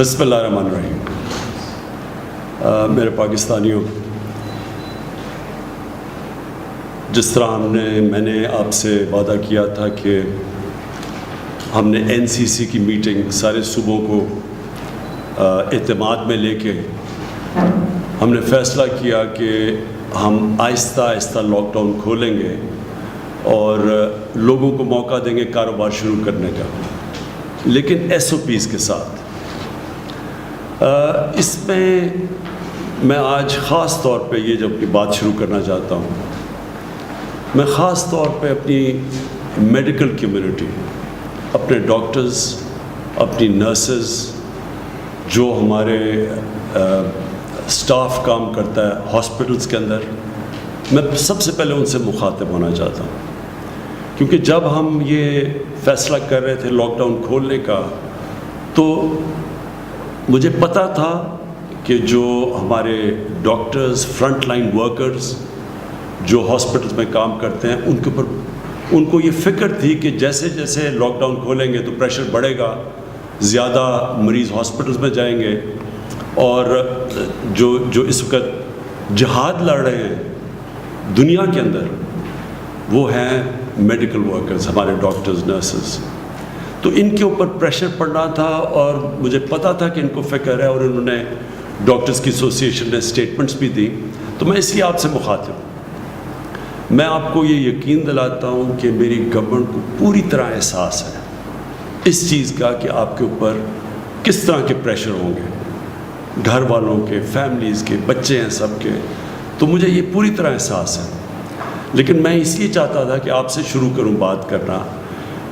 بسم اللہ الرحمن الرحیم. میرے پاکستانیوں، جس طرح میں نے آپ سے وعدہ کیا تھا کہ ہم نے NCC کی میٹنگ سارے صوبوں کو اعتماد میں لے کے ہم نے فیصلہ کیا کہ ہم آہستہ آہستہ لاک ڈاؤن کھولیں گے اور لوگوں کو موقع دیں گے کاروبار شروع کرنے کا، لیکن SOPs کے ساتھ. اس میں آج خاص طور پہ یہ جب بات شروع کرنا چاہتا ہوں، میں خاص طور پہ اپنی میڈیکل کمیونٹی، اپنے ڈاکٹرز، اپنی نرسز، جو ہمارے سٹاف کام کرتا ہے ہاسپٹلس کے اندر، میں سب سے پہلے ان سے مخاطب ہونا چاہتا ہوں. کیونکہ جب ہم یہ فیصلہ کر رہے تھے لاک ڈاؤن کھولنے کا، تو مجھے پتہ تھا کہ جو ہمارے ڈاکٹرز، فرنٹ لائن ورکرز جو ہاسپٹلس میں کام کرتے ہیں، ان کے اوپر ان کو یہ فکر تھی کہ جیسے جیسے لاک ڈاؤن کھولیں گے تو پریشر بڑھے گا، زیادہ مریض ہاسپٹلس میں جائیں گے، اور جو اس وقت جہاد لڑ رہے ہیں دنیا کے اندر، وہ ہیں میڈیکل ورکرز، ہمارے ڈاکٹرز، نرسز. تو ان کے اوپر پریشر پڑنا تھا، اور مجھے پتا تھا کہ ان کو فکر ہے، اور انہوں نے ڈاکٹرز کی ایسوسیشن نے اسٹیٹمنٹس بھی دی. تو میں اس لیے آپ سے مخاطب ہوں. میں آپ کو یہ یقین دلاتا ہوں کہ میری گورنمنٹ کو پوری طرح احساس ہے اس چیز کا کہ آپ کے اوپر کس طرح کے پریشر ہوں گے، گھر والوں کے، فیملیز کے، بچے ہیں سب کے. تو مجھے یہ پوری طرح احساس ہے، لیکن میں اس لیے چاہتا تھا کہ آپ سے شروع کروں بات کرنا،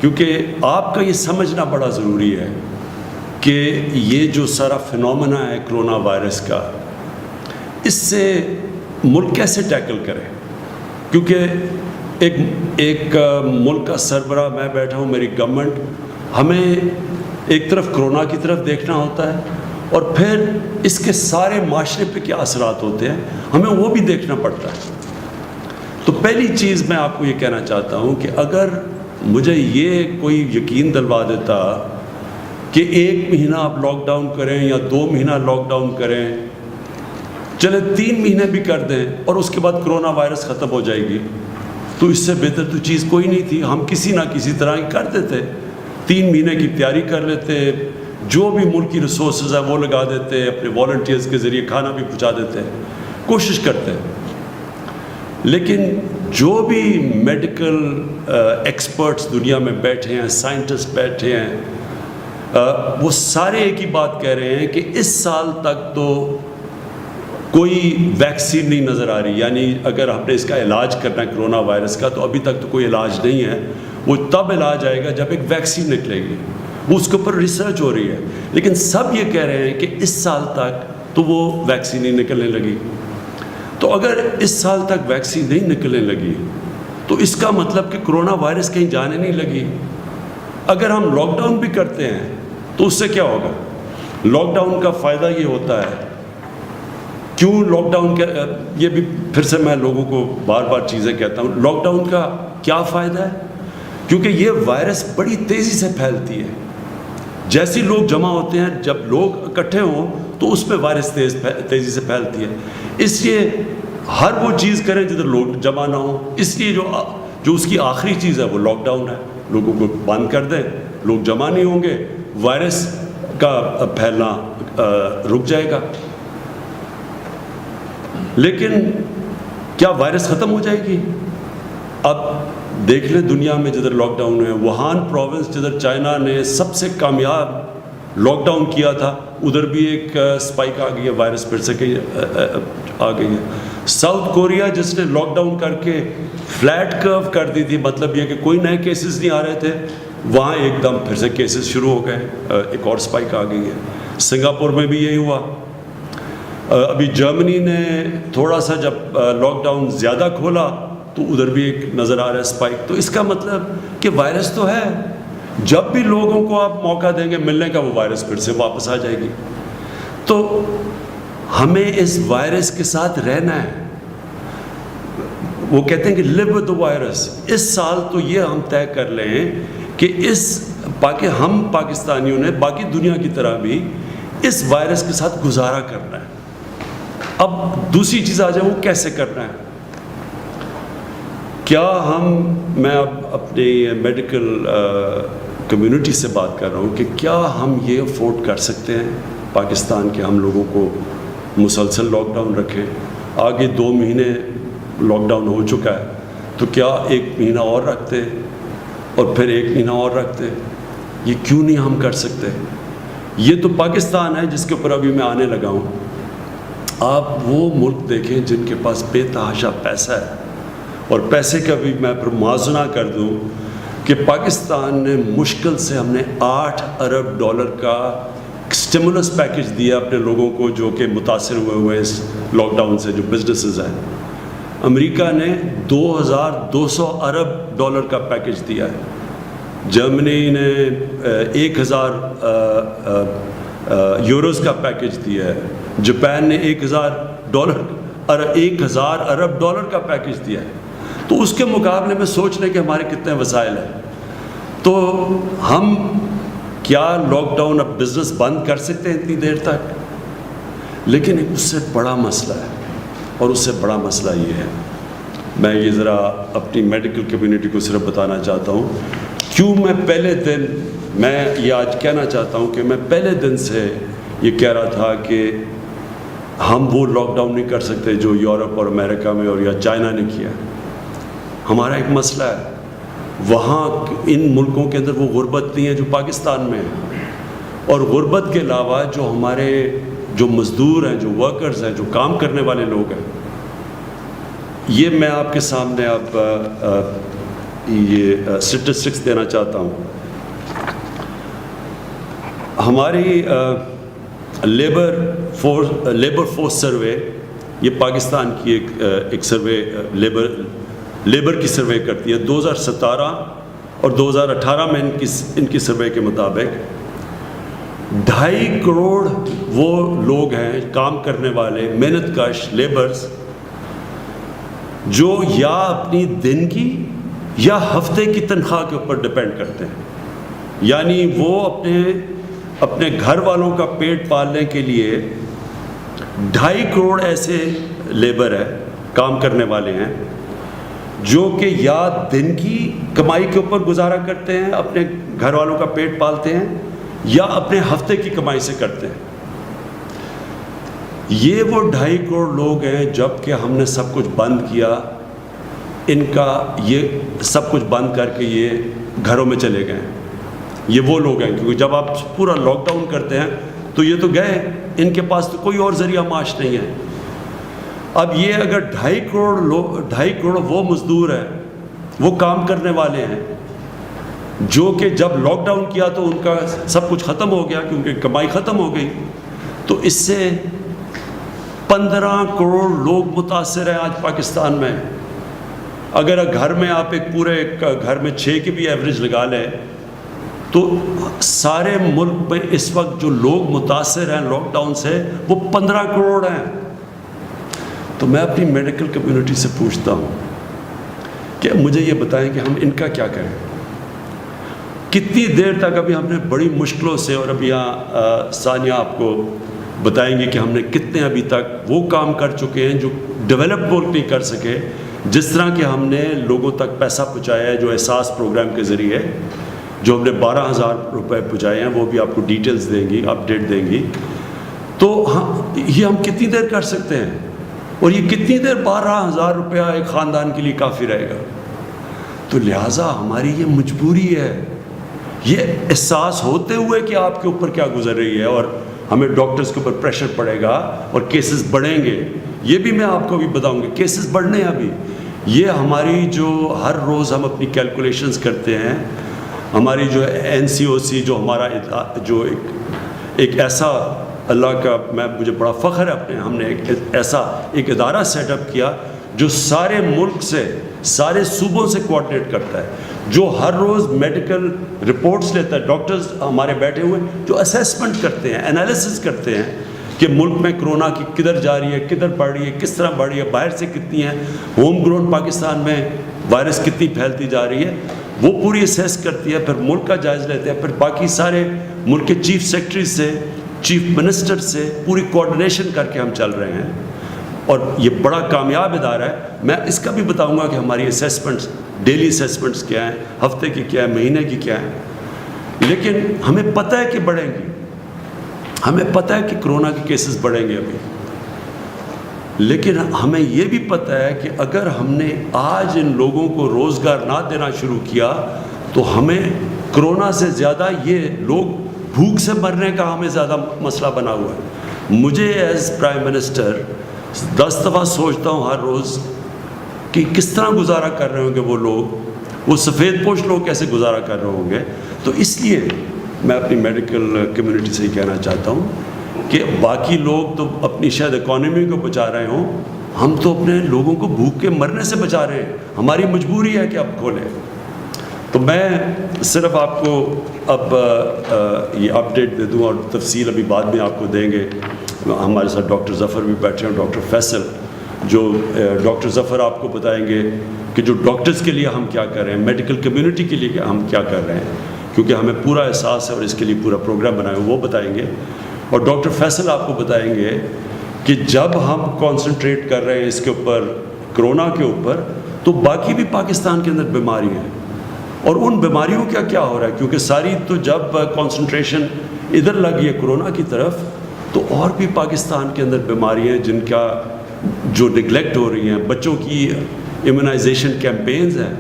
کیونکہ آپ کا یہ سمجھنا بڑا ضروری ہے کہ یہ جو سارا فنومنا ہے کرونا وائرس کا، اس سے ملک کیسے ٹیکل کرے. کیونکہ ایک ملک کا سربراہ میں بیٹھا ہوں، میری گورنمنٹ، ہمیں ایک طرف کرونا کی طرف دیکھنا ہوتا ہے، اور پھر اس کے سارے معاشرے پہ کیا اثرات ہوتے ہیں ہمیں وہ بھی دیکھنا پڑتا ہے. تو پہلی چیز میں آپ کو یہ کہنا چاہتا ہوں کہ اگر مجھے یہ کوئی یقین دلوا دیتا کہ 1 مہینہ آپ لاک ڈاؤن کریں یا 2 مہینہ لاک ڈاؤن کریں، چلے 3 مہینے بھی کر دیں، اور اس کے بعد کرونا وائرس ختم ہو جائے گی، تو اس سے بہتر تو چیز کوئی نہیں تھی. ہم کسی نہ کسی طرح ہی کر دیتے، 3 مہینے کی تیاری کر لیتے، جو بھی ملکی ریسورسز ہیں وہ لگا دیتے، اپنے والنٹیئرز کے ذریعے کھانا بھی پہنچا دیتے، کوشش کرتے. لیکن جو بھی میڈیکل ایکسپرٹس دنیا میں بیٹھے ہیں، سائنٹسٹ بیٹھے ہیں، وہ سارے ایک ہی بات کہہ رہے ہیں کہ اس سال تک تو کوئی ویکسین نہیں نظر آ رہی. یعنی اگر ہم نے اس کا علاج کرنا ہے کرونا وائرس کا، تو ابھی تک تو کوئی علاج نہیں ہے. وہ تب علاج آئے گا جب ایک ویکسین نکلے گی، وہ اس کے اوپر ریسرچ ہو رہی ہے. لیکن سب یہ کہہ رہے ہیں کہ اس سال تک تو وہ ویکسین ہی نکلنے لگی. تو اگر اس سال تک ویکسین نہیں نکلنے لگی، تو اس کا مطلب کہ کرونا وائرس کہیں جانے نہیں لگی. اگر ہم لاک ڈاؤن بھی کرتے ہیں تو اس سے کیا ہوگا؟ لاک ڈاؤن کا فائدہ یہ ہوتا ہے، کیوں لاک ڈاؤن کا، یہ بھی پھر سے میں لوگوں کو بار بار چیزیں کہتا ہوں، لاک ڈاؤن کا کیا فائدہ ہے؟ کیونکہ یہ وائرس بڑی تیزی سے پھیلتی ہے. جیسے لوگ جمع ہوتے ہیں، جب لوگ اکٹھے ہوں تو اس میں وائرس تیزی سے پھیلتی ہے. اس لیے ہر وہ چیز کریں جدھر لوگ جمع نہ ہوں. اس لیے جو اس کی آخری چیز ہے وہ لاک ڈاؤن ہے. لوگوں کو بند کر دیں، لوگ جمع نہیں ہوں گے، وائرس کا پھیلنا رک جائے گا. لیکن کیا وائرس ختم ہو جائے گی؟ اب دیکھ لیں دنیا میں جدھر لاک ڈاؤن ہے، ووہان پروونس جدھر چائنا نے سب سے کامیاب لاک ڈاؤن کیا تھا، ادھر بھی ایک سپائک آ گئی ہے، وائرس پھر سے آ گئی ہے. ساؤتھ کوریا جس نے لاک ڈاؤن کر کے فلیٹ کرو کر دی تھی، مطلب یہ کہ کوئی نئے کیسز نہیں آ رہے تھے، وہاں ایک دم پھر سے کیسز شروع ہو گئے، ایک اور سپائک آ گئی ہے. سنگاپور میں بھی یہی ہوا. ابھی جرمنی نے تھوڑا سا جب لاک ڈاؤن زیادہ کھولا تو ادھر بھی ایک نظر آ رہا ہے سپائک. تو اس کا مطلب کہ وائرس تو ہے، جب بھی لوگوں کو آپ موقع دیں گے ملنے کا، وہ وائرس پھر سے واپس آ جائے گی. تو ہمیں اس وائرس کے ساتھ رہنا ہے. وہ کہتے ہیں کہ live with the virus. اس سال تو یہ ہم طے کر لیں کہ ہم پاکستانیوں نے باقی دنیا کی طرح بھی اس وائرس کے ساتھ گزارا کرنا ہے. اب دوسری چیز آ جائے وہ کیسے کرنا ہے. کیا میں اب اپنی میڈیکل کمیونٹی سے بات کر رہا ہوں کہ کیا ہم یہ افورڈ کر سکتے ہیں پاکستان کے ہم لوگوں کو مسلسل لاک ڈاؤن رکھیں. آگے 2 مہینے لاک ڈاؤن ہو چکا ہے تو کیا 1 مہینہ اور رکھتے اور پھر 1 مہینہ اور رکھتے. یہ کیوں نہیں ہم کر سکتے. یہ تو پاکستان ہے جس کے اوپر ابھی میں آنے لگا ہوں. آپ وہ ملک دیکھیں جن کے پاس بے تحاشا پیسہ ہے, اور پیسے کا بھی میں پھر موازنہ کر دوں کہ پاکستان نے مشکل سے ہم نے $8 ارب کا اسٹیمولس پیکج دیا اپنے لوگوں کو جو کہ متاثر ہوئے اس لاک ڈاؤن سے, جو بزنسز ہیں. امریکہ نے $2,200 ارب کا پیکج دیا ہے. جرمنی نے 1,000 یوروز کا پیکج دیا ہے. جاپان نے $1,000 ارب کا پیکج دیا ہے. تو اس کے مقابلے میں سوچ لیں کہ ہمارے کتنے وسائل ہیں. تو ہم کیا لاک ڈاؤن اب بزنس بند کر سکتے ہیں اتنی دیر تک؟ لیکن اس سے بڑا مسئلہ ہے, اور اس سے بڑا مسئلہ یہ ہے, میں یہ ذرا اپنی میڈیکل کمیونٹی کو صرف بتانا چاہتا ہوں کیوں میں پہلے دن, میں یہ آج کہنا چاہتا ہوں کہ میں پہلے دن سے یہ کہہ رہا تھا کہ ہم وہ لاک ڈاؤن نہیں کر سکتے جو یورپ اور امریکہ میں اور یا چائنا نے کیا. ہمارا ایک مسئلہ ہے, وہاں ان ملکوں کے اندر وہ غربت نہیں ہے جو پاکستان میں ہے, اور غربت کے علاوہ جو ہمارے جو مزدور ہیں, جو ورکرز ہیں, جو کام کرنے والے لوگ ہیں, یہ میں آپ کے سامنے اب یہ اسٹیٹسٹکس دینا چاہتا ہوں. ہماری لیبر فورس سروے, یہ پاکستان کی ایک سروے لیبر کی سروے کرتی ہے. 2017 اور 2018 میں ان کی سروے کے مطابق 2.5 کروڑ وہ لوگ ہیں کام کرنے والے, محنت کش لیبرز, جو یا اپنی دن کی یا ہفتے کی تنخواہ کے اوپر ڈپینڈ کرتے ہیں. یعنی وہ اپنے گھر والوں کا پیٹ پالنے کے لیے 2.5 کروڑ ایسے لیبر ہیں, کام کرنے والے ہیں, جو کہ یا دن کی کمائی کے اوپر گزارا کرتے ہیں, اپنے گھر والوں کا پیٹ پالتے ہیں, یا اپنے ہفتے کی کمائی سے کرتے ہیں. یہ وہ 2.5 کروڑ لوگ ہیں. جب کہ ہم نے سب کچھ بند کیا, ان کا یہ سب کچھ بند کر کے یہ گھروں میں چلے گئے. یہ وہ لوگ ہیں, کیونکہ جب آپ پورا لاک ڈاؤن کرتے ہیں تو یہ تو گئے, ان کے پاس تو کوئی اور ذریعہ معاش نہیں ہے. اب یہ اگر 2.5 کروڑ وہ مزدور ہیں, وہ کام کرنے والے ہیں, جو کہ جب لاک ڈاؤن کیا تو ان کا سب کچھ ختم ہو گیا کیونکہ کمائی ختم ہو گئی, تو اس سے 15 کروڑ لوگ متاثر ہیں آج پاکستان میں. اگر گھر میں آپ ایک پورے گھر میں 6 کی بھی ایوریج لگا لیں تو سارے ملک میں اس وقت جو لوگ متاثر ہیں لاک ڈاؤن سے وہ 15 کروڑ ہیں. تو میں اپنی میڈیکل کمیونٹی سے پوچھتا ہوں کہ مجھے یہ بتائیں کہ ہم ان کا کیا کریں. کتنی دیر تک ابھی ہم نے بڑی مشکلوں سے, اور ابھی یہاں ثانیہ آپ کو بتائیں گے کہ ہم نے کتنے ابھی تک وہ کام کر چکے ہیں جو ڈیولپ ملک نہیں کر سکے. جس طرح کہ ہم نے لوگوں تک پیسہ پہنچایا ہے جو احساس پروگرام کے ذریعے, جو ہم نے 12,000 روپے پہنچائے ہیں, وہ بھی آپ کو ڈیٹیلز دیں گی, اپڈیٹ دیں گی. تو یہ ہم کتنی دیر کر سکتے ہیں, اور یہ کتنی دیر 12,000 روپیہ ایک خاندان کے لیے کافی رہے گا. تو لہٰذا ہماری یہ مجبوری ہے, یہ احساس ہوتے ہوئے کہ آپ کے اوپر کیا گزر رہی ہے, اور ہمیں ڈاکٹرز کے اوپر پریشر پڑے گا اور کیسز بڑھیں گے. یہ بھی میں آپ کو بھی بتاؤں گا, کیسز بڑھنے ہیں ابھی. یہ ہماری جو ہر روز ہم اپنی کیلکولیشنز کرتے ہیں, ہماری جو NCOC, جو ہمارا جو ایک ایسا, اللہ کا مجھے بڑا فخر ہے اپنے, ہم نے ایک ادارہ سیٹ اپ کیا جو سارے ملک سے, سارے صوبوں سے کوآرڈینیٹ کرتا ہے, جو ہر روز میڈیکل رپورٹس لیتا ہے. ڈاکٹرز ہمارے بیٹھے ہوئے جو اسیسمنٹ کرتے ہیں, انالیسس کرتے ہیں کہ ملک میں کرونا کی کدھر جا رہی ہے, کدھر بڑھ رہی ہے, کس طرح بڑھ رہی ہے, باہر سے کتنی ہے, ہوم گرون پاکستان میں وائرس کتنی پھیلتی جا رہی ہے, وہ پوری اسیس کرتی ہے. پھر ملک کا جائزہ لیتے ہیں, پھر باقی سارے ملک کے چیف سیکرٹری سے چیف منسٹر سے پوری کوآرڈینیشن کر کے ہم چل رہے ہیں، اور یہ بڑا کامیاب ادارہ ہے۔ میں اس کا بھی بتاؤں گا کہ ہماری اسیسمنٹس، ڈیلی اسیسمنٹس کیا ہیں، ہفتے کی کیا ہے، مہینے کی کیا ہیں، لیکن ہمیں پتہ ہے کہ بڑھیں گی، ہمیں پتہ ہے کہ کرونا کے کیسز بڑھیں گے ابھی، لیکن ہمیں یہ بھی پتہ ہے کہ اگر ہم نے آج ان لوگوں کو روزگار نہ دینا شروع کیا تو ہمیں کرونا سے زیادہ یہ لوگ بھوک سے مرنے کا ہمیں زیادہ مسئلہ بنا ہوا ہے۔ مجھے ایز پرائم منسٹر 10 دفعہ سوچتا ہوں ہر روز کہ کس طرح گزارا کر رہے ہوں گے وہ لوگ، وہ سفید پوش لوگ کیسے گزارا کر رہے ہوں گے۔ تو اس لیے میں اپنی میڈیکل کمیونٹی سے ہی کہنا چاہتا ہوں کہ باقی لوگ تو اپنی شاید اکانومی کو بچا رہے ہوں، ہم تو اپنے لوگوں کو بھوک کے مرنے سے بچا رہے ہیں، ہماری مجبوری ہے کہ اب کھولیں۔ تو میں صرف آپ کو اب یہ اپڈیٹ دے دوں، اور تفصیل ابھی بعد میں آپ کو دیں گے۔ ہمارے ساتھ ڈاکٹر ظفر بھی بیٹھے ہیں، ڈاکٹر فیصل، جو ڈاکٹر ظفر آپ کو بتائیں گے کہ جو ڈاکٹرز کے لیے ہم کیا کر رہے ہیں، میڈیکل کمیونٹی کے لیے ہم کیا کر رہے ہیں، کیونکہ ہمیں پورا احساس ہے اور اس کے لیے پورا پروگرام بنایا ہے، وہ بتائیں گے۔ اور ڈاکٹر فیصل آپ کو بتائیں گے کہ جب ہم کانسنٹریٹ کر رہے ہیں اس کے اوپر، کرونا کے اوپر، تو باقی بھی پاکستان کے اندر بیماری ہیں، اور ان بیماریوں کا کیا ہو رہا ہے، کیونکہ ساری تو جب کانسنٹریشن ادھر لگی ہے کرونا کی طرف، تو اور بھی پاکستان کے اندر بیماریاں ہیں جن کا جو نگلیکٹ ہو رہی ہیں۔ بچوں کی امیونائزیشن کیمپینز ہیں،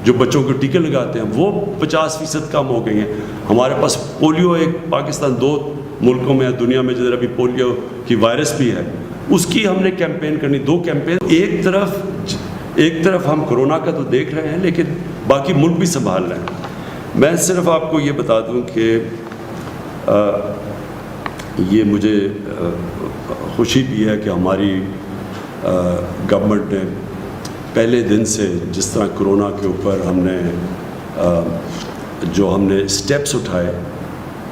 جو بچوں کو ٹیکے لگاتے ہیں، وہ 50% کم ہو گئی ہیں۔ ہمارے پاس پولیو، ایک پاکستان 2 ملکوں میں دنیا میں جدھر ابھی پولیو کی وائرس بھی ہے، اس کی ہم نے کیمپین کرنی، 2 کیمپین۔ ایک طرف ہم کرونا کا تو دیکھ رہے ہیں، لیکن باقی ملک بھی سنبھال رہے ہیں۔ میں صرف آپ کو یہ بتا دوں کہ یہ مجھے خوشی بھی ہے کہ ہماری گورنمنٹ نے پہلے دن سے جس طرح کرونا کے اوپر ہم نے جو ہم نے اسٹیپس اٹھائے،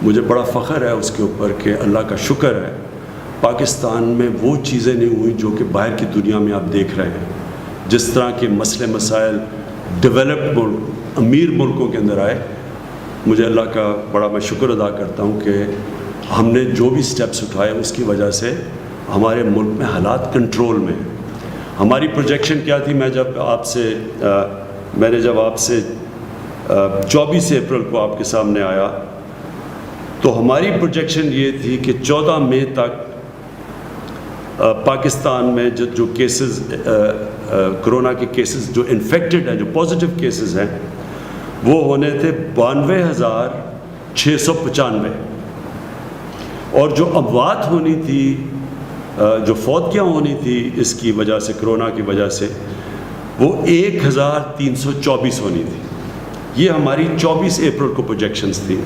مجھے بڑا فخر ہے اس کے اوپر کہ اللہ کا شکر ہے پاکستان میں وہ چیزیں نہیں ہوئیں جو کہ باہر کی دنیا میں آپ دیکھ رہے ہیں۔ جس طرح کے مسئلے مسائل ڈیولپڈ ملک، امیر ملکوں کے اندر آئے، مجھے اللہ کا بڑا میں شکر ادا کرتا ہوں کہ ہم نے جو بھی سٹیپس اٹھائے اس کی وجہ سے ہمارے ملک میں حالات کنٹرول میں۔ ہماری پروجیکشن کیا تھی، میں نے جب آپ سے 24 اپریل کو آپ کے سامنے آیا تو ہماری پروجیکشن یہ تھی کہ 14 مئی تک پاکستان میں جو کیسز کرونا کے کیسز جو انفیکٹڈ ہیں، جو پازیٹیو کیسز ہیں، وہ ہونے تھے 92,695، اور جو اموات ہونی تھی، جو فوتیاں ہونی تھی اس کی وجہ سے، کرونا کی وجہ سے، وہ 1,324 ہونی تھی۔ یہ ہماری 24 اپریل کو پروجیکشنز تھی۔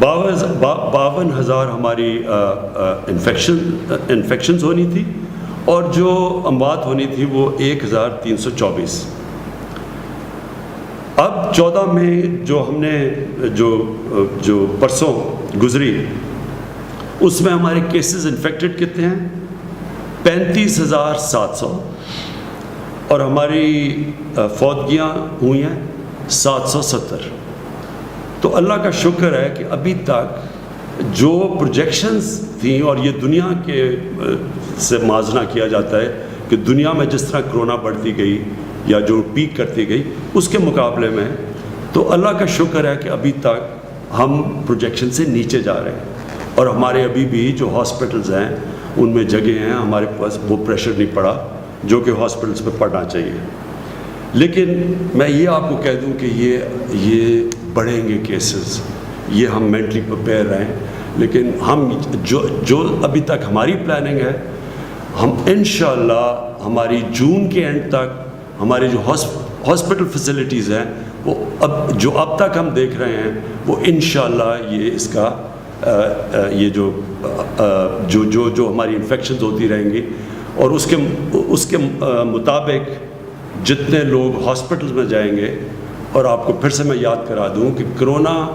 52,000 ہماری انفیکشنز ہونی تھی، اور جو اموات ہونی تھی وہ 1,324۔ اب 14 مئی جو ہم نے جو پرسوں گزری، اس میں ہمارے کیسز انفیکٹڈ کتنے ہیں؟ 35,700، اور ہماری فوتگیاں ہوئی ہیں 770۔ تو اللہ کا شکر ہے کہ ابھی تک جو پروجیکشنز تھیں، اور یہ دنیا کے سے موازنہ کیا جاتا ہے کہ دنیا میں جس طرح کرونا بڑھتی گئی یا جو پیک کرتی گئی، اس کے مقابلے میں تو اللہ کا شکر ہے کہ ابھی تک ہم پروجیکشن سے نیچے جا رہے ہیں، اور ہمارے ابھی بھی جو ہاسپٹلز ہیں ان میں جگہ ہیں، ہمارے پاس وہ پریشر نہیں پڑا جو کہ ہاسپٹلز پہ پڑنا چاہیے۔ لیکن میں یہ آپ کو کہہ دوں کہ یہ بڑھیں گے کیسز، یہ ہم مینٹلی پریپیئر رہیں، لیکن ہم جو ابھی تک ہماری پلاننگ ہے، ہم انشاءاللہ ہماری جون کے اینڈ تک ہماری جو ہاسپٹل فیسلٹیز ہیں، وہ اب تک ہم دیکھ رہے ہیں، وہ انشاءاللہ یہ اس کا یہ جو ہماری انفیکشنز ہوتی رہیں گی، اور اس کے مطابق جتنے لوگ ہاسپٹلز میں جائیں گے۔ اور آپ کو پھر سے میں یاد کرا دوں کہ کرونا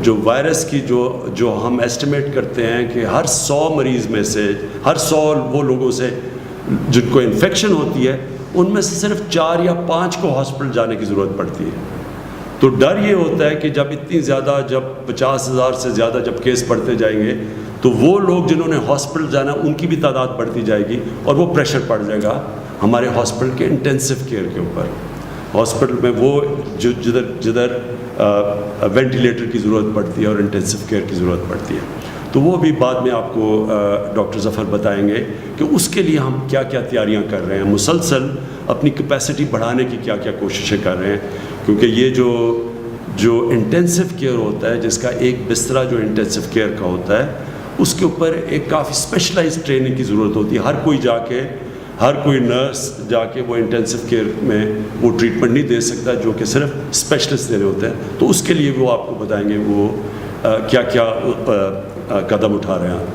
جو وائرس کی جو ہم ایسٹیمیٹ کرتے ہیں کہ ہر 100 مریض میں سے، ہر 100 وہ لوگوں سے جن کو انفیکشن ہوتی ہے، ان میں سے صرف 4 یا 5 کو ہاسپٹل جانے کی ضرورت پڑتی ہے، تو ڈر یہ ہوتا ہے کہ جب اتنی زیادہ، جب 50,000 سے زیادہ جب کیس بڑھتے جائیں گے تو وہ لوگ جنہوں نے ہاسپٹل جانا ان کی بھی تعداد بڑھتی جائے گی، اور وہ پریشر پڑ جائے گا ہمارے ہاسپٹل کے انٹینسو کیئر کے اوپر. ہاسپٹل میں وہ جدھر وینٹیلیٹر کی ضرورت پڑتی ہے اور انٹینسو کیئر کی ضرورت پڑتی ہے. تو وہ بھی بعد میں آپ کو ڈاکٹر ظفر بتائیں گے کہ اس کے لیے ہم کیا کیا تیاریاں کر رہے ہیں، مسلسل اپنی کیپیسٹی بڑھانے کی کیا کیا کوششیں کر رہے ہیں. کیونکہ یہ جو انٹینسو کیئر ہوتا ہے، جس کا ایک بسترا جو انٹینسو کیئر کا ہوتا ہے، اس کے اوپر ایک کافی اسپیشلائز ٹریننگ کی ضرورت ہوتی ہے. ہر کوئی نرس جا کے وہ انٹینسو کیئر میں وہ ٹریٹمنٹ نہیں دے سکتا جو کہ صرف اسپیشلسٹ دینے ہوتے ہیں. تو اس کے لیے وہ آپ کو بتائیں گے وہ کیا کیا قدم اٹھا رہے ہیں.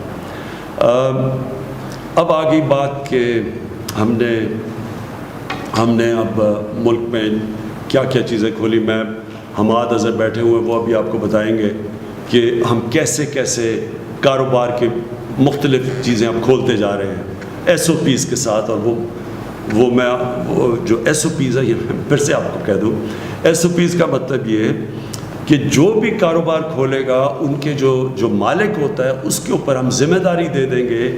اب آ گئی بات کہ ہم نے اب ملک میں کیا کیا چیزیں کھولی. میں حماد اظہر بیٹھے ہوئے وہ ابھی آپ کو بتائیں گے کہ ہم کیسے کاروبار کے مختلف چیزیں اب کھولتے جا رہے ہیں ایس او پیز کے ساتھ. اور وہ جو ایس او پیز ہے، یہ میں پھر سے آپ کو کہہ دوں، ایس او پیز کا مطلب یہ ہے کہ جو بھی کاروبار کھولے گا ان کے جو مالک ہوتا ہے اس کے اوپر ہم ذمہ داری دے دیں گے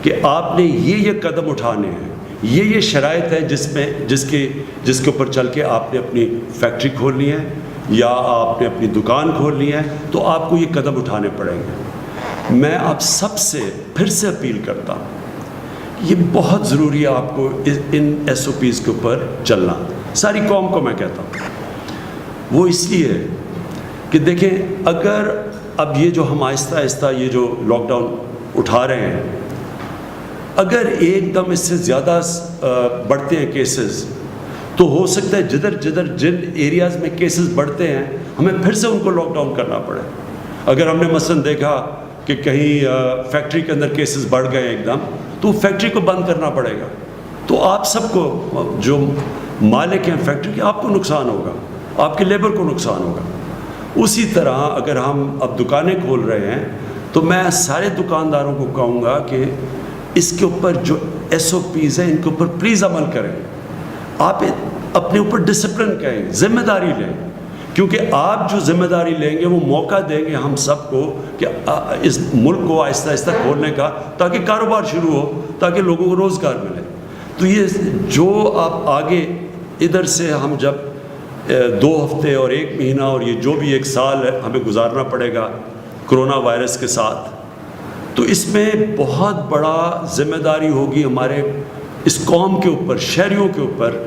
کہ آپ نے یہ قدم اٹھانے ہیں، یہ شرائط ہے جس کے اوپر چل کے آپ نے اپنی فیکٹری کھولنی ہے یا آپ نے اپنی دکان کھولنی ہے، تو آپ کو یہ قدم اٹھانے پڑیں گے. میں آپ سب سے پھر سے اپیل کرتا ہوں، یہ بہت ضروری ہے آپ کو ان ایس او پیز کے اوپر چلنا. ساری قوم کو میں کہتا ہوں، وہ اس لیے کہ دیکھیں، اگر اب یہ جو ہم آہستہ آہستہ یہ جو لاک ڈاؤن اٹھا رہے ہیں، اگر ایک دم اس سے زیادہ بڑھتے ہیں کیسز، تو ہو سکتا ہے جن ایریاز میں کیسز بڑھتے ہیں ہمیں پھر سے ان کو لاک ڈاؤن کرنا پڑے. اگر ہم نے مثلاً دیکھا کہ کہیں فیکٹری کے اندر کیسز بڑھ گئے ایک دم، تو فیکٹری کو بند کرنا پڑے گا. تو آپ سب کو، جو مالک ہیں فیکٹری کے، آپ کو نقصان ہوگا، آپ کے لیبر کو نقصان ہوگا. اسی طرح اگر ہم اب دکانیں کھول رہے ہیں تو میں سارے دکانداروں کو کہوں گا کہ اس کے اوپر جو ایس او پیز ہیں ان کے اوپر پلیز عمل کریں. آپ اپنے اوپر ڈسپلن کریں، ذمہ داری لیں، کیونکہ آپ جو ذمہ داری لیں گے وہ موقع دیں گے ہم سب کو کہ اس ملک کو آہستہ آہستہ کھولنے کا، تاکہ کاروبار شروع ہو، تاکہ لوگوں کو روزگار ملے. تو یہ جو آپ آگے ادھر سے ہم جب 2 ہفتے اور 1 مہینہ اور یہ جو بھی 1 سال ہمیں گزارنا پڑے گا کرونا وائرس کے ساتھ، تو اس میں بہت بڑا ذمہ داری ہوگی ہمارے اس قوم کے اوپر، شہریوں کے اوپر،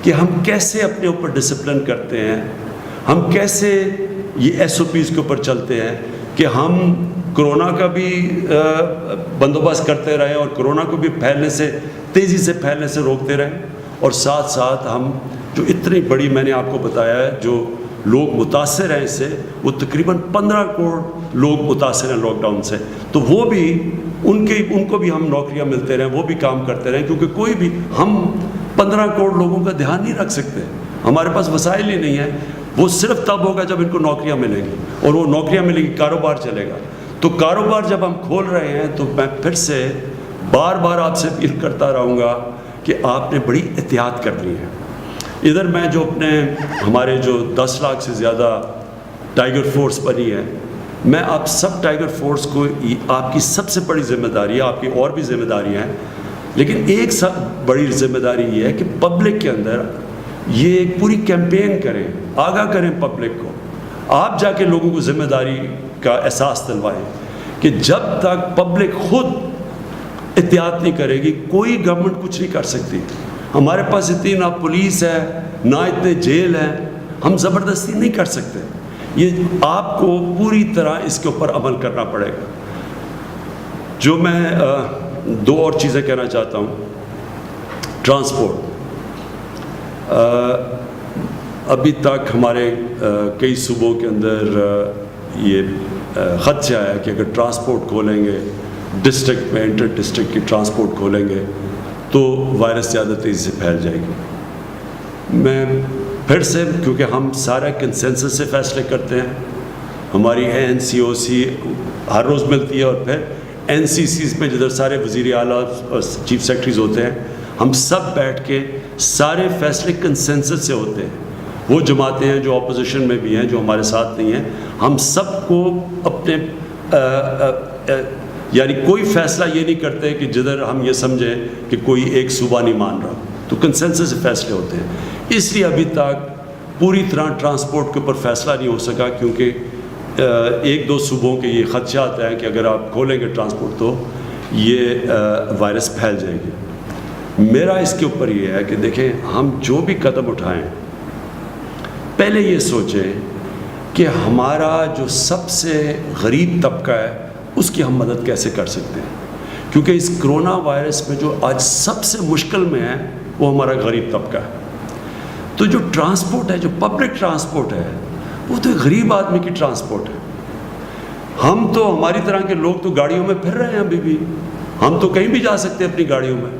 کہ ہم کیسے اپنے اوپر ڈسپلن کرتے ہیں، ہم کیسے یہ ایس او پیز کے اوپر چلتے ہیں کہ ہم کرونا کا بھی بندوبست کرتے رہیں اور کرونا کو بھی تیزی سے پھیلنے سے روکتے رہیں، اور ساتھ ساتھ ہم جو اتنی بڑی، میں نے آپ کو بتایا ہے، جو لوگ متاثر ہیں اس سے، وہ تقریباً 15 کروڑ لوگ متاثر ہیں لاک ڈاؤن سے. تو وہ بھی ان کو بھی ہم نوکریاں ملتے رہیں، وہ بھی کام کرتے رہیں، کیونکہ کوئی بھی ہم 15 کروڑ لوگوں کا دھیان نہیں رکھ سکتے، ہمارے پاس وسائل ہی نہیں ہیں. وہ صرف تب ہوگا جب ان کو نوکریاں ملیں گی، اور وہ نوکریاں ملیں گی، کاروبار چلے گا. تو کاروبار جب ہم کھول رہے ہیں تو میں پھر سے بار بار آپ سے اپیل کرتا رہوں گا کہ آپ نے بڑی احتیاط کرنی ہے. ادھر میں جو ہمارے جو 10 لاکھ سے زیادہ ٹائیگر فورس بنی ہے، میں آپ سب ٹائیگر فورس کو، آپ کی سب سے بڑی ذمہ داری ہے، آپ کی اور بھی ذمہ داریاں ہیں، لیکن ایک سب بڑی ذمہ داری یہ ہے کہ پبلک کے اندر یہ ایک پوری کیمپین کریں، آگاہ کریں پبلک کو. آپ جا کے لوگوں کو ذمہ داری کا احساس دلوائیں کہ جب تک پبلک خود احتیاط نہیں کرے گی، کوئی گورنمنٹ کچھ نہیں کر سکتی. ہمارے پاس اتنی نہ پولیس ہے، نہ اتنے جیل ہیں، ہم زبردستی نہیں کر سکتے. یہ آپ کو پوری طرح اس کے اوپر عمل کرنا پڑے گا. جو میں 2 اور چیزیں کہنا چاہتا ہوں. ٹرانسپورٹ، ابھی تک ہمارے کئی صوبوں کے اندر یہ خدشہ ہے کہ اگر ٹرانسپورٹ کھولیں گے، ڈسٹرکٹ میں انٹر ڈسٹرکٹ کی ٹرانسپورٹ کھولیں گے تو وائرس زیادہ تیزی سے پھیل جائے گی. میں پھر سے، کیونکہ ہم سارا کنسنسس سے فیصلے کرتے ہیں، ہماری NCOC ہر روز ملتی ہے، اور پھر NCCs میں جدھر سارے وزیر اعلیٰ اور چیف سیکرٹریز ہوتے ہیں، ہم سب بیٹھ کے سارے فیصلے کنسنسس سے ہوتے ہیں. وہ جماعتیں ہیں جو اپوزیشن میں بھی ہیں، جو ہمارے ساتھ نہیں ہیں، ہم سب کو اپنے یعنی کوئی فیصلہ یہ نہیں کرتے کہ جدھر ہم یہ سمجھیں کہ کوئی ایک صوبہ نہیں مان رہا، تو کنسنسس سے فیصلے ہوتے ہیں۔ اس لیے ابھی تک پوری طرح ٹرانسپورٹ کے اوپر فیصلہ نہیں ہو سکا، کیونکہ ایک دو صوبوں کے یہ خدشات ہیں کہ اگر آپ کھولیں گے ٹرانسپورٹ تو یہ وائرس پھیل جائے گی۔ میرا اس کے اوپر یہ ہے کہ دیکھیں، ہم جو بھی قدم اٹھائیں پہلے یہ سوچیں کہ ہمارا جو سب سے غریب طبقہ ہے اس کی ہم مدد کیسے کر سکتے ہیں، کیونکہ اس کرونا وائرس میں جو آج سب سے مشکل میں ہے وہ ہمارا غریب طبقہ ہے۔ تو جو ٹرانسپورٹ ہے، جو پبلک ٹرانسپورٹ ہے، وہ تو ایک غریب آدمی کی ٹرانسپورٹ ہے۔ ہم تو ہماری طرح کے لوگ تو گاڑیوں میں پھر رہے ہیں ابھی بھی، ہم تو کہیں بھی جا سکتے ہیں اپنی گاڑیوں میں،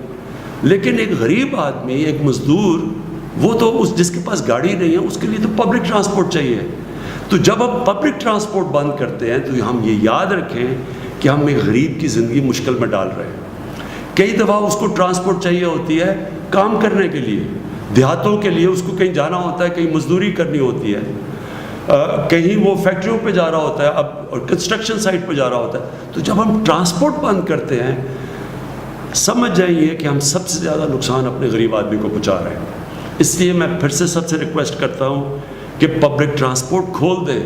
لیکن ایک غریب آدمی، ایک مزدور، وہ تو جس کے پاس گاڑی نہیں ہے اس کے لیے تو پبلک ٹرانسپورٹ چاہیے۔ تو جب ہم پبلک ٹرانسپورٹ بند کرتے ہیں تو ہم یہ یاد رکھیں کہ ہم ایک غریب کی زندگی مشکل میں ڈال رہے ہیں۔ کئی دفعہ اس کو ٹرانسپورٹ چاہیے ہوتی ہے کام کرنے کے لیے، دیہاتوں کے لیے اس کو کہیں جانا ہوتا ہے، کہیں مزدوری کرنی ہوتی ہے، کہیں وہ فیکٹریوں پہ جا رہا ہوتا ہے، اب کنسٹرکشن سائٹ پہ جا رہا ہوتا ہے۔ تو جب ہم ٹرانسپورٹ بند کرتے ہیں، سمجھ جائیے کہ ہم سب سے زیادہ نقصان اپنے غریب آدمی کو پہنچا رہے ہیں۔ اس لیے میں پھر سے سب سے ریکویسٹ کرتا ہوں کہ پبلک ٹرانسپورٹ کھول دیں۔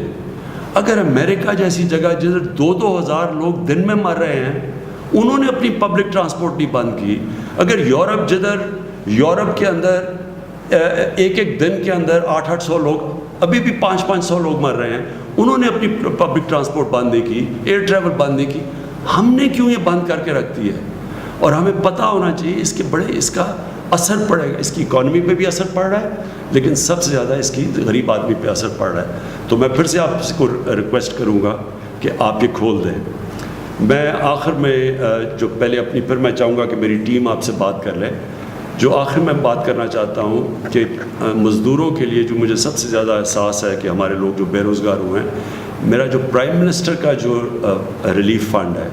اگر امریکہ جیسی جگہ جدھر 2,000 لوگ دن میں مر رہے ہیں، انہوں نے اپنی پبلک ٹرانسپورٹ نہیں بند کی، اگر یورپ کے اندر ایک دن کے اندر 800 لوگ، ابھی بھی 500 لوگ مر رہے ہیں، انہوں نے اپنی پبلک ٹرانسپورٹ بند نہیں کی، ایئر ٹریول بند نہیں کی، ہم نے کیوں یہ بند کر کے رکھ دی ہے؟ اور ہمیں پتہ ہونا چاہیے اس کا اثر پڑے گا، اس کی اکانومی پہ بھی اثر پڑ رہا ہے، لیکن سب سے زیادہ اس کی غریب آدمی پہ اثر پڑ رہا ہے۔ تو میں پھر سے آپ کو ریکویسٹ کروں گا کہ آپ یہ کھول دیں۔ میں آخر میں جو پہلے پھر میں چاہوں گا کہ میری ٹیم آپ سے بات کر لے۔ جو آخر میں بات کرنا چاہتا ہوں کہ مزدوروں کے لیے جو مجھے سب سے زیادہ احساس ہے کہ ہمارے لوگ جو بے روزگار ہوئے ہیں، میرا جو پرائم منسٹر کا جو ریلیف فنڈ ہے،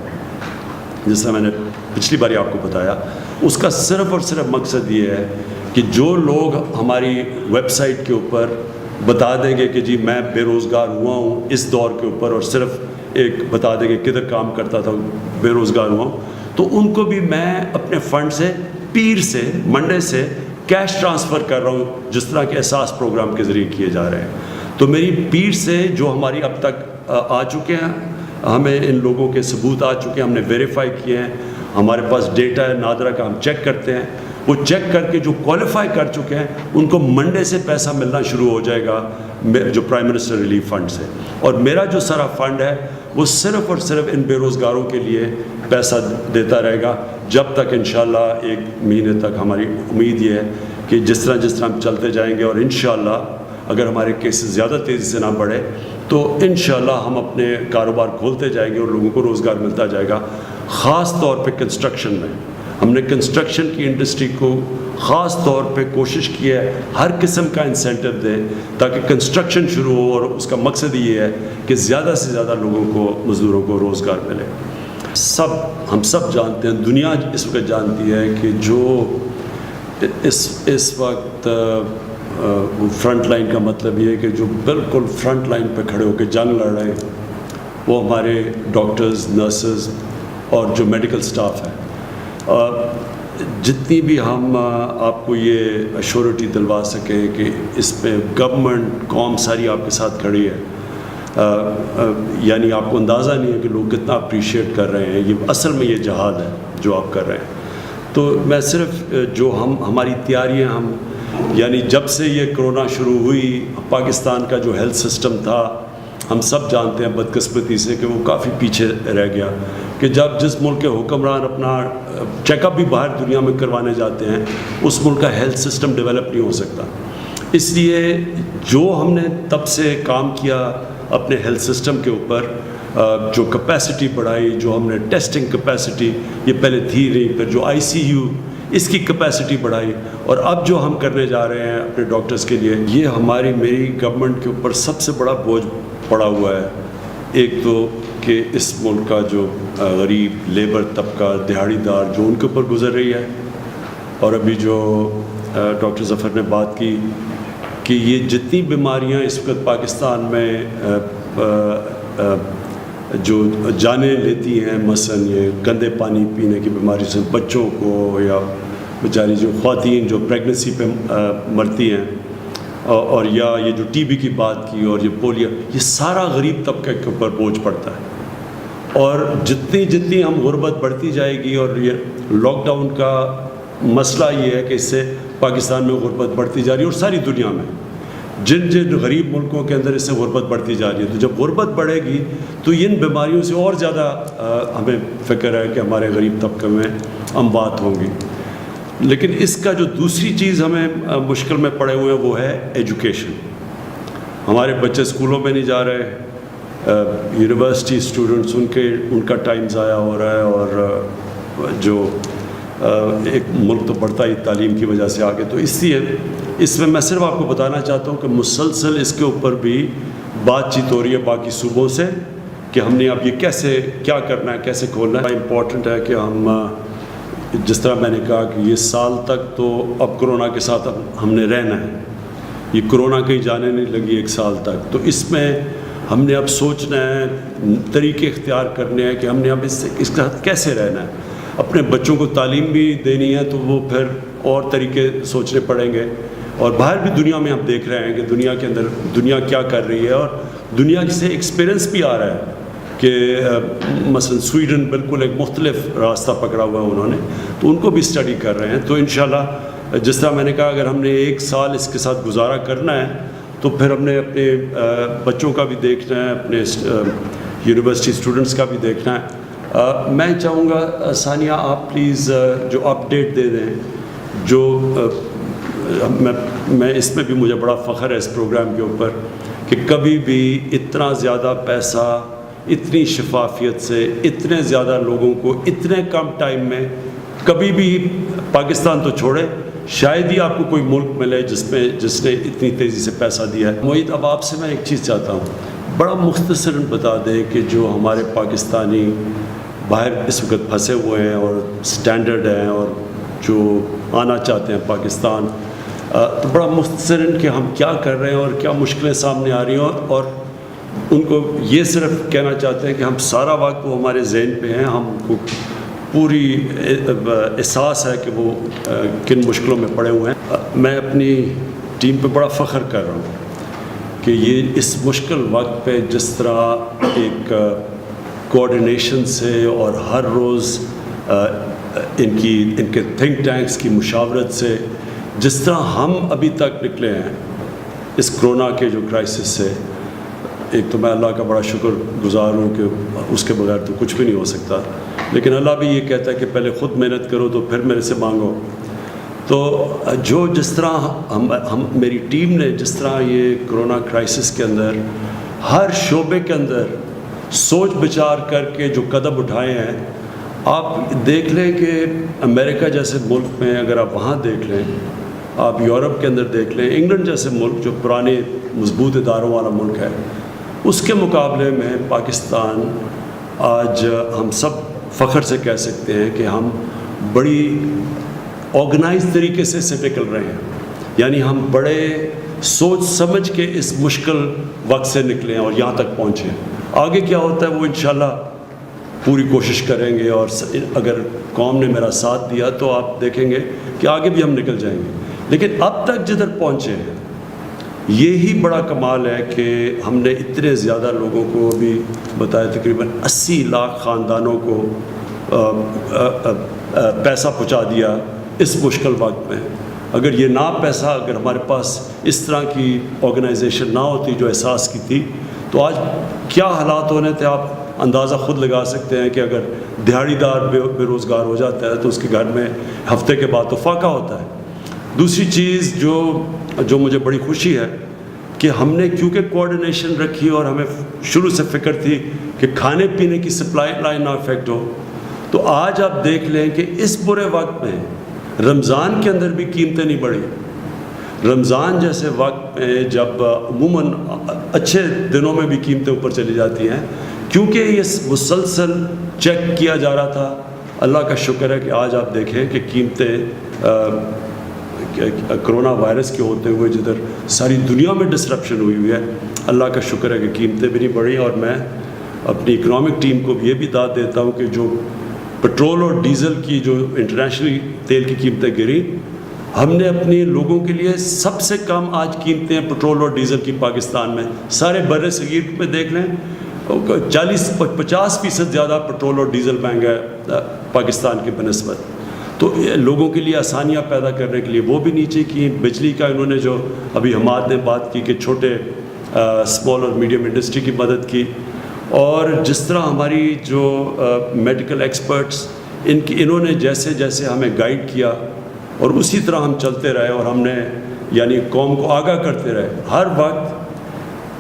جس طرح میں نے پچھلی باری آپ کو بتایا، اس کا صرف اور صرف مقصد یہ ہے کہ جو لوگ ہماری ویب سائٹ کے اوپر بتا دیں گے کہ جی میں بے روزگار ہوا ہوں اس دور کے اوپر، اور صرف ایک بتا دیں گے کدھر کام کرتا تھا، بے روزگار ہوا ہوں، تو ان کو بھی میں اپنے فنڈ سے پیر سے منڈے سے کیش ٹرانسفر کر رہا ہوں، جس طرح کے احساس پروگرام کے ذریعے کیے جا رہے ہیں۔ تو میری پیر سے جو ہماری اب تک آ چکے ہیں، ہمیں ان لوگوں کے ثبوت آ چکے ہیں، ہم نے ویریفائی کیے ہیں، ہمارے پاس ڈیٹا ہے نادرا کا، ہم چیک کرتے ہیں، وہ چیک کر کے جو کوالیفائی کر چکے ہیں ان کو منڈے سے پیسہ ملنا شروع ہو جائے گا جو پرائم منسٹر ریلیف فنڈ سے۔ اور میرا جو سارا فنڈ ہے وہ صرف اور صرف ان بے روزگاروں کے لیے پیسہ دیتا رہے گا، جب تک انشاءاللہ 1 مہینے تک۔ ہماری امید یہ ہے کہ جس طرح ہم چلتے جائیں گے، اور انشاءاللہ اگر ہمارے کیسز زیادہ تیزی سے نہ بڑھے تو انشاءاللہ ہم اپنے کاروبار کھولتے جائیں گے اور لوگوں کو روزگار ملتا جائے گا۔ خاص طور پہ کنسٹرکشن میں ہم نے کنسٹرکشن کی انڈسٹری کو خاص طور پہ کوشش کی ہے ہر قسم کا انسینٹو دے تاکہ کنسٹرکشن شروع ہو، اور اس کا مقصد یہ ہے کہ زیادہ سے زیادہ لوگوں کو، مزدوروں کو روزگار ملے۔ ہم سب جانتے ہیں، دنیا اس وقت جانتی ہے کہ جو اس وقت فرنٹ لائن کا مطلب یہ ہے کہ جو بالکل فرنٹ لائن پہ کھڑے ہو کے جنگ لڑ رہے ہیں، وہ ہمارے ڈاکٹرز، نرسز اور جو میڈیکل سٹاف ہے۔ جتنی بھی ہم آپ کو یہ ایشورٹی دلوا سکیں کہ اس پہ گورنمنٹ، قوم ساری آپ کے ساتھ کھڑی ہے، یعنی آپ کو اندازہ نہیں ہے کہ لوگ کتنا اپریشیٹ کر رہے ہیں۔ یہ اصل میں یہ جہاد ہے جو آپ کر رہے ہیں۔ تو میں صرف جو ہماری تیاریاں، ہم یعنی جب سے یہ کرونا شروع ہوئی، پاکستان کا جو ہیلتھ سسٹم تھا، ہم سب جانتے ہیں بدقسمتی سے کہ وہ کافی پیچھے رہ گیا، کہ جس ملک کے حکمران اپنا چیک اپ بھی باہر دنیا میں کروانے جاتے ہیں، اس ملک کا ہیلتھ سسٹم ڈیولپ نہیں ہو سکتا۔ اس لیے جو ہم نے تب سے کام کیا اپنے ہیلتھ سسٹم کے اوپر، جو کیپیسٹی بڑھائی، جو ہم نے ٹیسٹنگ کیپیسٹی، یہ پہلے تھی نہیں، پھر جو ICU اس کی کیپیسٹی بڑھائی، اور اب جو ہم کرنے جا رہے ہیں اپنے ڈاکٹرز کے لیے، یہ میری گورنمنٹ کے اوپر سب سے بڑا بوجھ پڑا ہوا ہے۔ ایک تو کہ اس ملک کا جو غریب لیبر طبقہ، دہاڑی دار، جو ان کے اوپر گزر رہی ہے، اور ابھی جو ڈاکٹر ظفر نے بات کی کہ یہ جتنی بیماریاں اس وقت پاکستان میں جو جانیں لیتی ہیں، مثلاً یہ گندے پانی پینے کی بیماری سے بچوں کو، یا بیچاری جو خواتین جو پریگننسی پہ مرتی ہیں، اور یا یہ جو ٹی بی کی بات کی، اور یہ پولیو، یہ سارا غریب طبقے کے اوپر بوجھ پڑتا ہے. اور جتنی ہم غربت بڑھتی جائے گی، اور یہ لاک ڈاؤن کا مسئلہ یہ ہے کہ اس سے پاکستان میں غربت بڑھتی جا رہی ہے، اور ساری دنیا میں جن غریب ملکوں کے اندر اس سے غربت بڑھتی جا رہی ہے. تو جب غربت بڑھے گی تو ان بیماریوں سے اور زیادہ ہمیں فکر ہے کہ ہمارے غریب طبقے میں اموات ہوں گی. لیکن اس کا جو دوسری چیز ہمیں مشکل میں پڑے ہوئے ہیں وہ ہے ایجوکیشن. ہمارے بچے اسکولوں میں نہیں جا رہے، یونیورسٹی اسٹوڈنٹس ان کا ٹائم ضائع ہو رہا ہے، اور جو ایک ملک تو بڑھتا ہی تعلیم کی وجہ سے آگے. تو اس میں صرف آپ کو بتانا چاہتا ہوں کہ مسلسل اس کے اوپر بھی بات چیت ہو رہی ہے باقی صوبوں سے کہ ہم نے اب یہ کیا کرنا ہے، کیسے کھولنا ہے. امپورٹنٹ ہے کہ ہم، جس طرح میں نے کہا کہ یہ سال تک تو اب کرونا کے ساتھ ہم نے رہنا ہے، یہ کرونا کہیں جانے نہیں لگی ایک سال تک. تو اس میں ہم نے اب سوچنا ہے، طریقے اختیار کرنے ہیں کہ ہم نے اب اس کے ساتھ کیسے رہنا ہے. اپنے بچوں کو تعلیم بھی دینی ہے تو وہ پھر اور طریقے سوچنے پڑیں گے. اور باہر بھی دنیا میں ہم دیکھ رہے ہیں کہ دنیا کے اندر دنیا کیا کر رہی ہے، اور دنیا سے ایکسپیرئنس بھی آ رہا ہے کہ مثلا سویڈن بالکل ایک مختلف راستہ پکڑا ہوا ہے انہوں نے، تو ان کو بھی اسٹڈی کر رہے ہیں. تو انشاءاللہ جس طرح میں نے کہا اگر ہم نے ایک سال اس کے ساتھ گزارا کرنا ہے تو پھر ہم نے اپنے بچوں کا بھی دیکھنا ہے، اپنے یونیورسٹی اسٹوڈنٹس کا بھی دیکھنا ہے. میں چاہوں گا ثانیہ آپ پلیز جو اپڈیٹ دے دیں، جو میں اس میں بھی مجھے بڑا فخر ہے اس پروگرام کے اوپر کہ کبھی بھی اتنا زیادہ پیسہ، اتنی شفافیت سے، اتنے زیادہ لوگوں کو اتنے کم ٹائم میں، کبھی بھی پاکستان تو چھوڑے شاید ہی آپ کو کوئی ملک ملے جس نے اتنی تیزی سے پیسہ دیا ہے. محیط، اب آپ سے میں ایک چیز چاہتا ہوں، بڑا مختصراً بتا دیں کہ جو ہمارے پاکستانی باہر اس وقت پھنسے ہوئے ہیں اور سٹینڈرڈ ہیں اور جو آنا چاہتے ہیں پاکستان، تو بڑا مختصراً کہ ہم کیا کر رہے ہیں اور کیا مشکلیں سامنے آ رہی ہیں، اور ان کو یہ صرف کہنا چاہتے ہیں کہ ہم سارا وقت وہ ہمارے ذہن پہ ہیں، ہم کو پوری احساس ہے کہ وہ کن مشکلوں میں پڑے ہوئے ہیں. میں اپنی ٹیم پہ بڑا فخر کر رہا ہوں کہ یہ اس مشکل وقت پہ جس طرح ایک کوآرڈینیشن سے اور ہر روز ان کے تھنک ٹینکس کی مشاورت سے جس طرح ہم ابھی تک نکلے ہیں اس کرونا کے جو کرائسس سے، ایک تو میں اللہ کا بڑا شکر گزار ہوں کہ اس کے بغیر تو کچھ بھی نہیں ہو سکتا، لیکن اللہ بھی یہ کہتا ہے کہ پہلے خود محنت کرو تو پھر میرے سے مانگو. تو جس طرح میری ٹیم نے جس طرح یہ کرونا کرائسس کے اندر ہر شعبے کے اندر سوچ بچار کر کے جو قدم اٹھائے ہیں، آپ دیکھ لیں کہ امریکہ جیسے ملک میں اگر آپ وہاں دیکھ لیں، آپ یورپ کے اندر دیکھ لیں، انگلینڈ جیسے ملک جو پرانے مضبوط اداروں والا ملک ہے، اس کے مقابلے میں پاکستان آج ہم سب فخر سے کہہ سکتے ہیں کہ ہم بڑی آرگنائز طریقے سے نکل رہے ہیں. یعنی ہم بڑے سوچ سمجھ کے اس مشکل وقت سے نکلے ہیں اور یہاں تک پہنچے ہیں. آگے کیا ہوتا ہے وہ انشاءاللہ پوری کوشش کریں گے، اور اگر قوم نے میرا ساتھ دیا تو آپ دیکھیں گے کہ آگے بھی ہم نکل جائیں گے. لیکن اب تک جدھر پہنچے ہیں یہی بڑا کمال ہے کہ ہم نے اتنے زیادہ لوگوں کو ابھی بتایا، تقریباً 80 لاکھ خاندانوں کو پیسہ پہنچا دیا اس مشکل وقت میں. اگر یہ پیسہ اگر ہمارے پاس اس طرح کی آرگنائزیشن نہ ہوتی جو احساس کی تھی تو آج کیا حالات ہونے تھے آپ اندازہ خود لگا سکتے ہیں کہ اگر دیہڑی دار بے روزگار ہو جاتا ہے تو اس کے گھر میں ہفتے کے بعد تو فاقہ ہوتا ہے. دوسری چیز جو مجھے بڑی خوشی ہے کہ ہم نے کیونکہ کوآرڈینیشن رکھی اور ہمیں شروع سے فکر تھی کہ کھانے پینے کی سپلائی لائن نہ افیکٹ ہو، تو آج آپ دیکھ لیں کہ اس برے وقت میں رمضان کے اندر بھی قیمتیں نہیں بڑھی. رمضان جیسے وقت میں جب عموماً اچھے دنوں میں بھی قیمتیں اوپر چلی جاتی ہیں، کیونکہ یہ مسلسل چیک کیا جا رہا تھا. اللہ کا شکر ہے کہ آج آپ دیکھیں کہ قیمتیں کرونا وائرس کے ہوتے ہوئے جدھر ساری دنیا میں ڈسرپشن ہوئی ہے، اللہ کا شکر ہے کہ قیمتیں بھی نہیں بڑھی. اور میں اپنی اکنامک ٹیم کو بھی یہ بھی داد دیتا ہوں کہ جو پٹرول اور ڈیزل کی جو انٹرنیشنلی تیل کی قیمتیں گری، ہم نے اپنے لوگوں کے لیے سب سے کم آج قیمتیں پٹرول اور ڈیزل کی پاکستان میں. سارے بر صغیر میں دیکھ لیں 40-50% زیادہ پٹرول اور ڈیزل مہنگا ہے پاکستان کے بنسبت. تو لوگوں کے لیے آسانیاں پیدا کرنے کے لیے وہ بھی نیچے کی. بجلی کا انہوں نے جو ابھی حماد نے بات کی کہ چھوٹے اسمال اور میڈیم انڈسٹری کی مدد کی، اور جس طرح ہماری جو میڈیکل ایکسپرٹس انہوں نے جیسے جیسے ہمیں گائیڈ کیا اور اسی طرح ہم چلتے رہے، اور ہم نے یعنی قوم کو آگاہ کرتے رہے، ہر وقت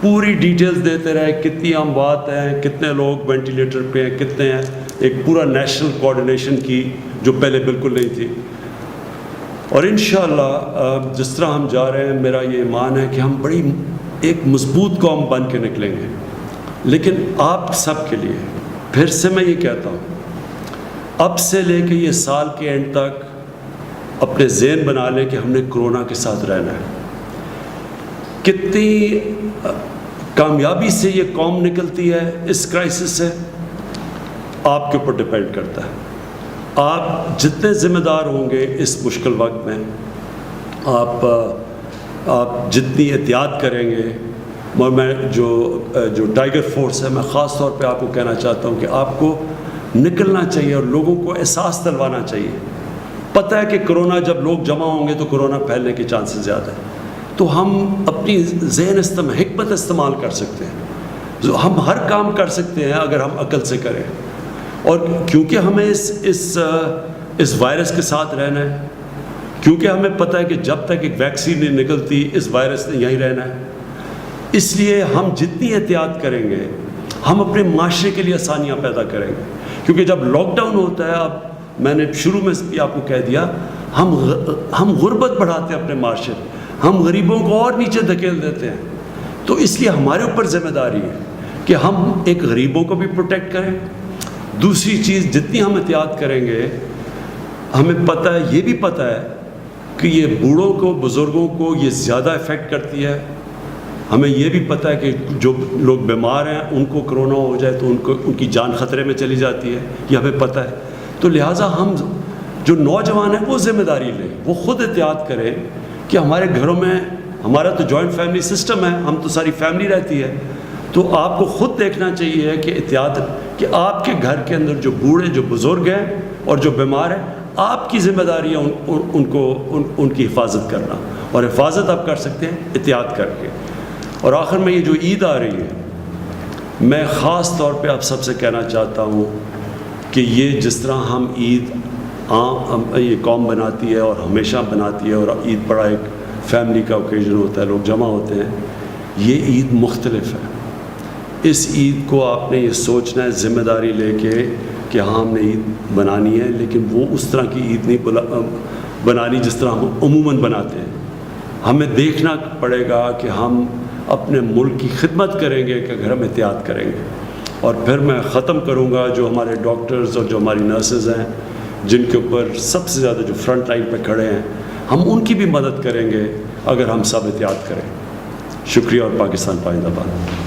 پوری ڈیٹیلز دیتے رہے، کتنی اموات ہیں، کتنے لوگ وینٹیلیٹر پہ ہیں، کتنے ہیں. ایک پورا نیشنل کوآرڈینیشن کی جو پہلے بالکل نہیں تھی. اور انشاءاللہ جس طرح ہم جا رہے ہیں، میرا یہ ایمان ہے کہ ہم بڑی ایک مضبوط قوم بن کے نکلیں گے. لیکن آپ سب کے لیے پھر سے میں یہ کہتا ہوں، اب سے لے کے یہ سال کے اینڈ تک اپنے ذہن بنا لیں کہ ہم نے کرونا کے ساتھ رہنا ہے. کتنی کامیابی سے یہ قوم نکلتی ہے اس کرائسس سے، آپ کے اوپر ڈپینڈ کرتا ہے. آپ جتنے ذمہ دار ہوں گے اس مشکل وقت میں، آپ جتنی احتیاط کریں گے. اور میں جو ٹائیگر فورس ہے، میں خاص طور پہ آپ کو کہنا چاہتا ہوں کہ آپ کو نکلنا چاہیے اور لوگوں کو احساس دلوانا چاہیے. پتہ ہے کہ کرونا جب لوگ جمع ہوں گے تو کرونا پھیلنے کے چانسز زیادہ ہیں. تو ہم اپنی ذہن حکمت استعمال کر سکتے ہیں. ہم ہر کام کر سکتے ہیں اگر ہم عقل سے کریں. اور کیونکہ ہمیں اس وائرس کے ساتھ رہنا ہے، کیونکہ ہمیں پتہ ہے کہ جب تک ایک ویکسین نہیں نکلتی اس وائرس نے یہیں رہنا ہے، اس لیے ہم جتنی احتیاط کریں گے ہم اپنے معاشرے کے لیے آسانیاں پیدا کریں گے. کیونکہ جب لاک ڈاؤن ہوتا ہے، اب میں نے شروع میں بھی آپ کو کہہ دیا، ہم غربت بڑھاتے ہیں اپنے معاشرے میں، ہم غریبوں کو اور نیچے دھکیل دیتے ہیں. تو اس لیے ہمارے اوپر ذمہ داری ہے کہ ہم ایک غریبوں کو بھی پروٹیکٹ کریں. دوسری چیز، جتنی ہم احتیاط کریں گے، ہمیں پتہ ہے، یہ بھی پتہ ہے کہ یہ بوڑھوں کو، بزرگوں کو یہ زیادہ افیکٹ کرتی ہے. ہمیں یہ بھی پتہ ہے کہ جو لوگ بیمار ہیں ان کو کرونا ہو جائے تو ان کی جان خطرے میں چلی جاتی ہے، یہ ہمیں پتہ ہے. تو لہٰذا ہم جو نوجوان ہیں وہ ذمہ داری لیں، وہ خود احتیاط کریں کہ ہمارے گھروں میں، ہمارا تو جوائنٹ فیملی سسٹم ہے، ہم تو ساری فیملی رہتی ہے. تو آپ کو خود دیکھنا چاہیے کہ احتیاط، کہ آپ کے گھر کے اندر جو بوڑھے، جو بزرگ ہیں اور جو بیمار ہیں، آپ کی ذمہ داری ہے ان کی حفاظت کرنا. اور حفاظت آپ کر سکتے ہیں احتیاط کر کے. اور آخر میں یہ جو عید آ رہی ہے، میں خاص طور پہ آپ سب سے کہنا چاہتا ہوں کہ یہ جس طرح ہم عید یہ قوم بناتی ہے اور ہمیشہ بناتی ہے، اور عید بڑا ایک فیملی کا اوکیزن ہوتا ہے، لوگ جمع ہوتے ہیں، یہ عید مختلف ہے. اس عید کو آپ نے یہ سوچنا ہے ذمہ داری لے کے کہ ہاں ہم نے عید بنانی ہے، لیکن وہ اس طرح کی عید نہیں بنانی جس طرح ہم عموماً بناتے ہیں. ہمیں دیکھنا پڑے گا کہ ہم اپنے ملک کی خدمت کریں گے کہ اگر ہم احتیاط کریں گے. اور پھر میں ختم کروں گا، جو ہمارے ڈاکٹرز اور جو ہماری نرسز ہیں جن کے اوپر سب سے زیادہ جو فرنٹ لائن پہ کھڑے ہیں، ہم ان کی بھی مدد کریں گے اگر ہم سب احتیاط کریں. شکریہ اور پاکستان پائندہ باد.